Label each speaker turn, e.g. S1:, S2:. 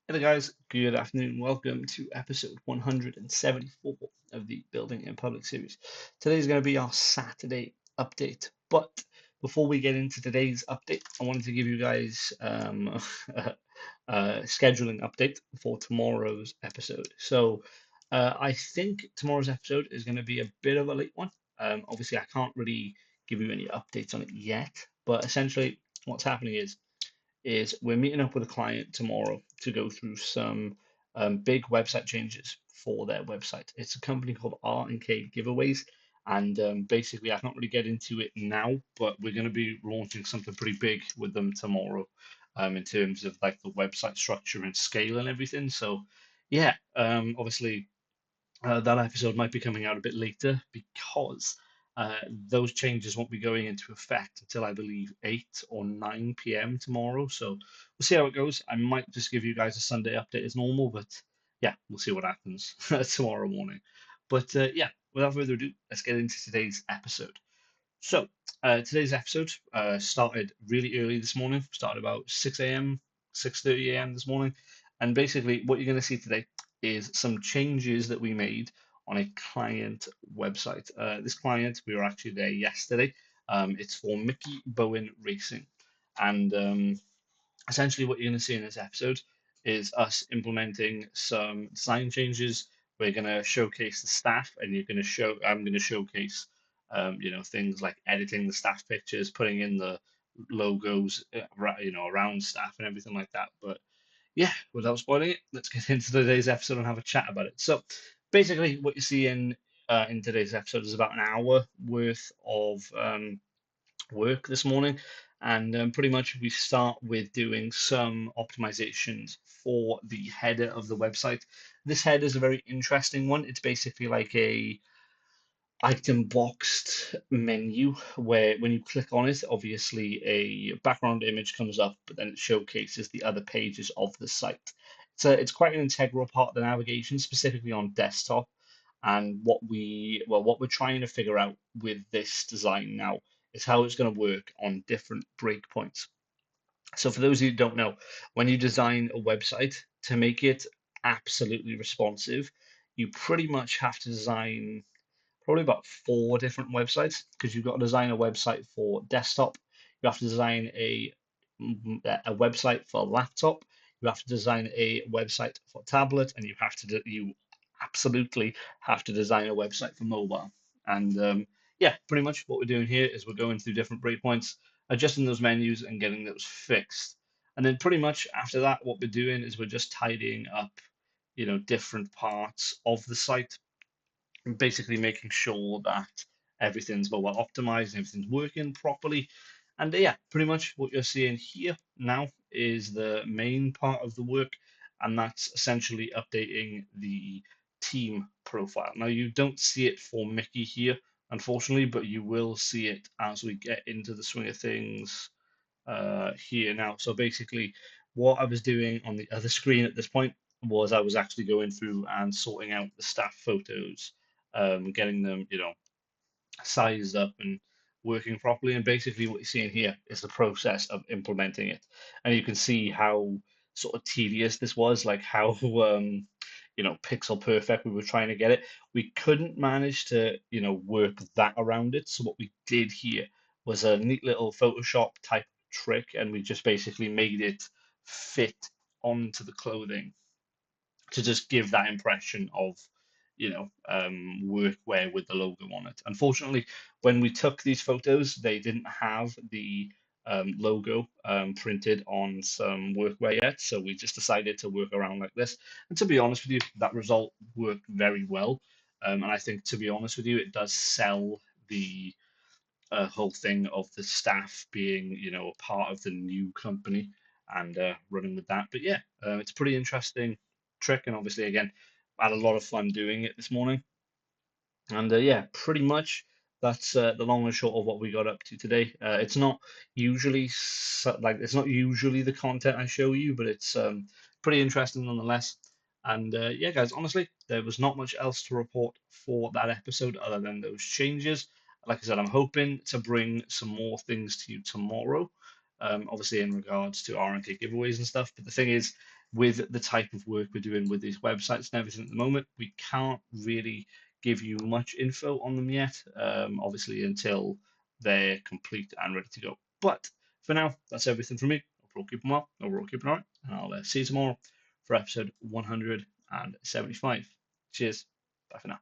S1: Hey there, guys. Good afternoon. Welcome to episode 174 of the Building in Public series. Today is going to be our Saturday update. But before we get into today's update, I wanted to give you guys a scheduling update for tomorrow's episode. I think tomorrow's episode is going to be a bit of a late one. Obviously, I can't really give you any updates on it yet, but essentially, what's happening is we're meeting up with a client tomorrow to go through some big website changes for their website. It's a company called R&K Giveaways, and basically I can't really get into it now, but we're going to be launching something pretty big with them tomorrow, in terms of like the website structure and scale and everything. So yeah, obviously that episode might be coming out a bit later because those changes won't be going into effect until I believe 8 or 9 p.m. tomorrow. So we'll see how it goes. I might just give you guys a Sunday update as normal, but yeah, we'll see what happens tomorrow morning. But yeah, without further ado, let's get into today's episode. So today's episode started really early this morning, started about 6 a.m., 6:30 a.m. this morning. And basically, what you're going to see today is some changes that we made on a client website. This client, we were actually there yesterday. It's for Mickey Bowen Racing. And essentially, what you're going to see in this episode is us implementing some design changes. We're going to showcase the staff, and I'm going to showcase, things like editing the staff pictures, putting in the logos, around staff and everything like that. But yeah, without spoiling it, let's get into today's episode and have a chat about it. So, basically, what you see in today's episode is about an hour worth of work this morning. And pretty much we start with doing some optimizations for the header of the website. This header is a very interesting one. It's basically like a item boxed menu where when you click on it, obviously a background image comes up, but then it showcases the other pages of the site. So it's quite an integral part of the navigation, specifically on desktop. And what we're trying to figure out with this design now is how it's going to work on different breakpoints. So for those of you who don't know, when you design a website to make it absolutely responsive, you pretty much have to design probably about four different websites because you've got to design a website for desktop, you have to design a website for laptop, you have to design a website for tablet, and you absolutely have to design a website for mobile. And yeah, pretty much what we're doing here is we're going through different breakpoints, adjusting those menus and getting those fixed. And then pretty much after that, what we're doing is we're just tidying up, different parts of the site, basically making sure that everything's well optimized and everything's working properly. And yeah, pretty much what you're seeing here now is the main part of the work, and that's essentially updating the team profile. Now, you don't see it for Mickey here, unfortunately, but you will see it as we get into the swing of things here now. So basically, what I was doing on the other screen at this point was I was actually going through and sorting out the staff photos, getting them, sized up and working properly. And basically, what you're seeing here is the process of implementing it. And you can see how sort of tedious this was, like how pixel perfect we were trying to get it. We couldn't manage to, work that around it. So what we did here was a neat little Photoshop type trick, and we just basically made it fit onto the clothing to just give that impression of, workwear with the logo on it. Unfortunately, when we took these photos, they didn't have the logo printed on some workwear yet, so we just decided to work around like this. And to be honest with you, that result worked very well. And I think, to be honest with you, it does sell the whole thing of the staff being, a part of the new company and running with that. But yeah, it's a pretty interesting trick, and obviously, again, I had a lot of fun doing it this morning. And yeah, pretty much that's the long and short of what we got up to today. It's not usually it's not usually the content I show you, but it's pretty interesting nonetheless. And yeah, guys, honestly, there was not much else to report for that episode other than those changes. Like I said, I'm hoping to bring some more things to you tomorrow. Obviously, in regards to R&K giveaways and stuff. But the thing is, with the type of work we're doing with these websites and everything at the moment, we can't really give you much info on them yet, obviously, until they're complete and ready to go. But for now, that's everything from me. Hope we're all keeping well, hope we're all keeping all right, and I'll see you tomorrow for episode 175. Cheers. Bye for now.